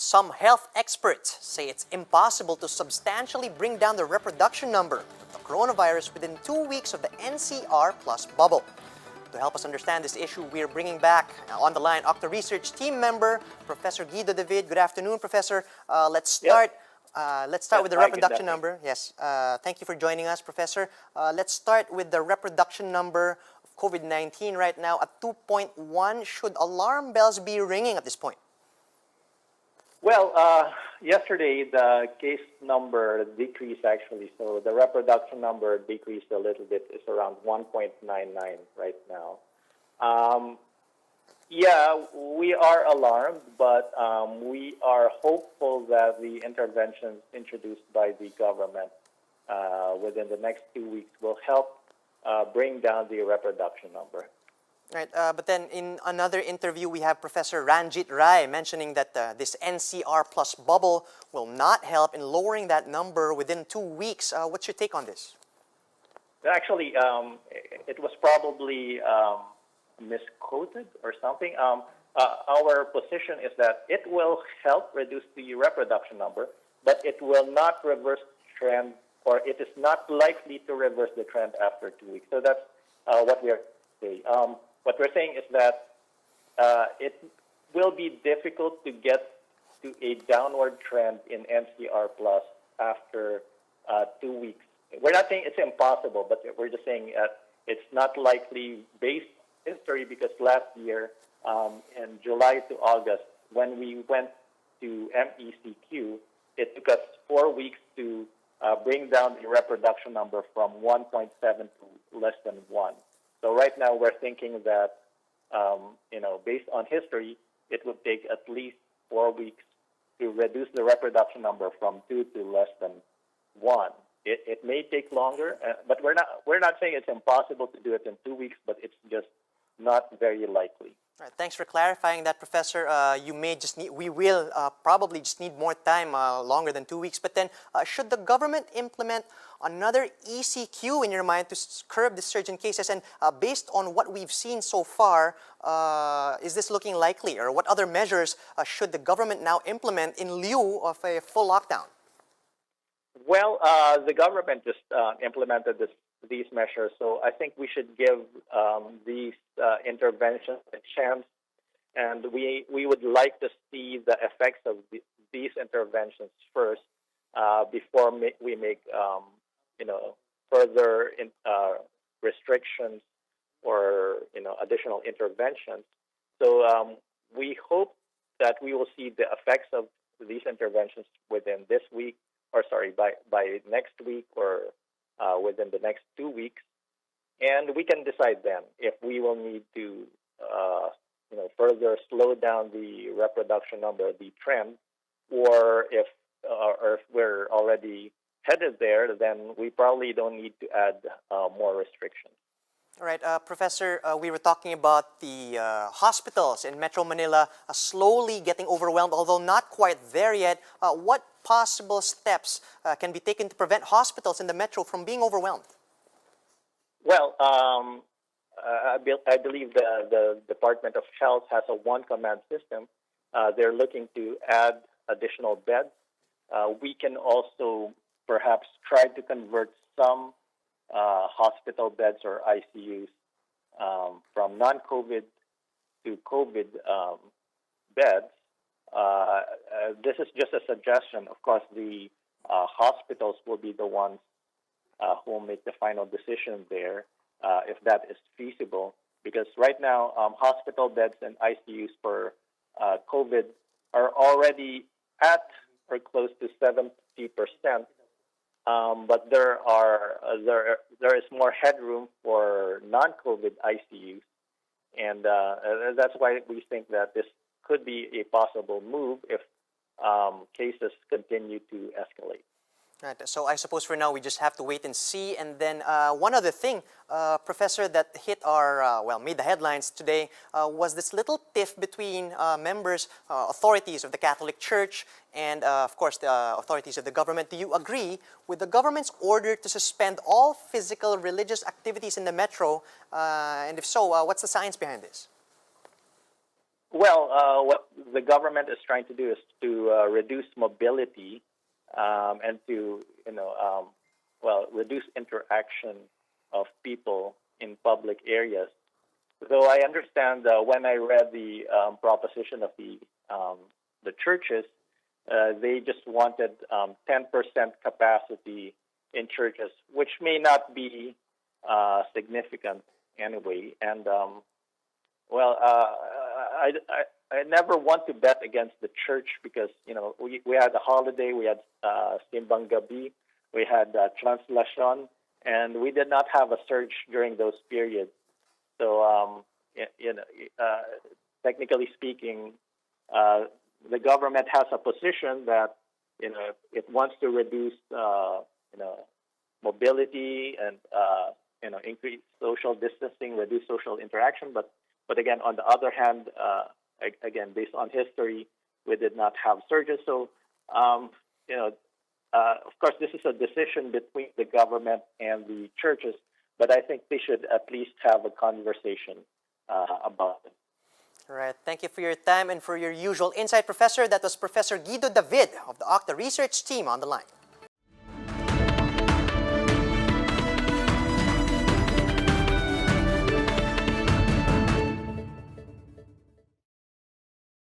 Some health experts say it's impossible to substantially bring down the reproduction number of the coronavirus within 2 weeks of the NCR plus bubble. To help us understand this issue, we are bringing back on the line OCTA Research team member, Professor Guido David. Good afternoon, Professor. Let's start with the reproduction number. Yes, thank you for joining us, Professor. Let's start with the reproduction number of COVID-19 right now at 2.1. Should alarm bells be ringing at this point? Well, yesterday the case number decreased actually, so the reproduction number decreased a little bit. It's around 1.99 right now. Yeah, we are alarmed, but we are hopeful that the interventions introduced by the government within the next 2 weeks will help bring down the reproduction number. Right, but then in another interview, we have Professor Ranjit Rai mentioning that this NCR plus bubble will not help in lowering that number within 2 weeks. What's your take on this? Actually, it was probably misquoted or something. Our position is that it will help reduce the reproduction number, but it will not reverse the trend, or it is not likely to reverse the trend after 2 weeks. So that's what we are saying. What we're saying is that it will be difficult to get to a downward trend in NCR plus after 2 weeks. We're not saying it's impossible, but we're just saying it's not likely based on history, because last year in July to August, when we went to MECQ, it took us 4 weeks to bring down the reproduction number from 1.7 to less than 1. So right now we're thinking that, based on history, it would take at least 4 weeks to reduce the reproduction number from 2 to less than 1. It may take longer, but we're not saying it's impossible to do it in 2 weeks, but it's just not very likely. All right, thanks for clarifying that, Professor. We will probably just need more time, longer than 2 weeks. But then, should the government implement another ECQ in your mind to curb the surge in cases? And based on what we've seen so far, is this looking likely? Or what other measures should the government now implement in lieu of a full lockdown? Well, the government just implemented these measures, so I think we should give these interventions a chance, and we would like to see the effects of these interventions first before we make further restrictions or additional interventions. So we hope that we will see the effects of these interventions within this week, or sorry, by next week, or within the next 2 weeks, and we can decide then if we will need to further slow down the reproduction number, the trend, or if we're already headed there, then we probably don't need to add more restrictions. All right, Professor, we were talking about the hospitals in Metro Manila slowly getting overwhelmed, although not quite there yet. What possible steps can be taken to prevent hospitals in the Metro from being overwhelmed? Well, I believe the Department of Health has a one-command system. They're looking to add additional beds. We can also perhaps try to convert some hospital beds or ICUs from non-COVID to COVID beds. This is just a suggestion. Of course, the hospitals will be the ones who will make the final decision there, if that is feasible. Because right now, hospital beds and ICUs for COVID are already at or close to 70%. But there is more headroom for non-COVID ICUs, and that's why we think that this could be a possible move if cases continue to escalate. Right. So I suppose for now we just have to wait and see. And then one other thing, Professor, that hit made the headlines today was this little tiff between authorities of the Catholic Church and, of course, the authorities of the government. Do you agree with the government's order to suspend all physical religious activities in the Metro? And if so, what's the science behind this? Well, what the government is trying to do is to reduce mobility and to, reduce interaction of people in public areas. Though I understand when I read the proposition of the churches, they just wanted 10% capacity in churches, which may not be significant anyway. And I never want to bet against the church because we had a holiday, we had Simbang Gabi, we had Translation, and we did not have a surge during those periods. So technically speaking, the government has a position that it wants to reduce mobility and increase social distancing, reduce social interaction. But again, on the other hand, again, based on history, we did not have surges. So of course, this is a decision between the government and the churches. But I think they should at least have a conversation about it. All right. Thank you for your time and for your usual insight, Professor. That was Professor Guido David of the OCTA Research team on the line.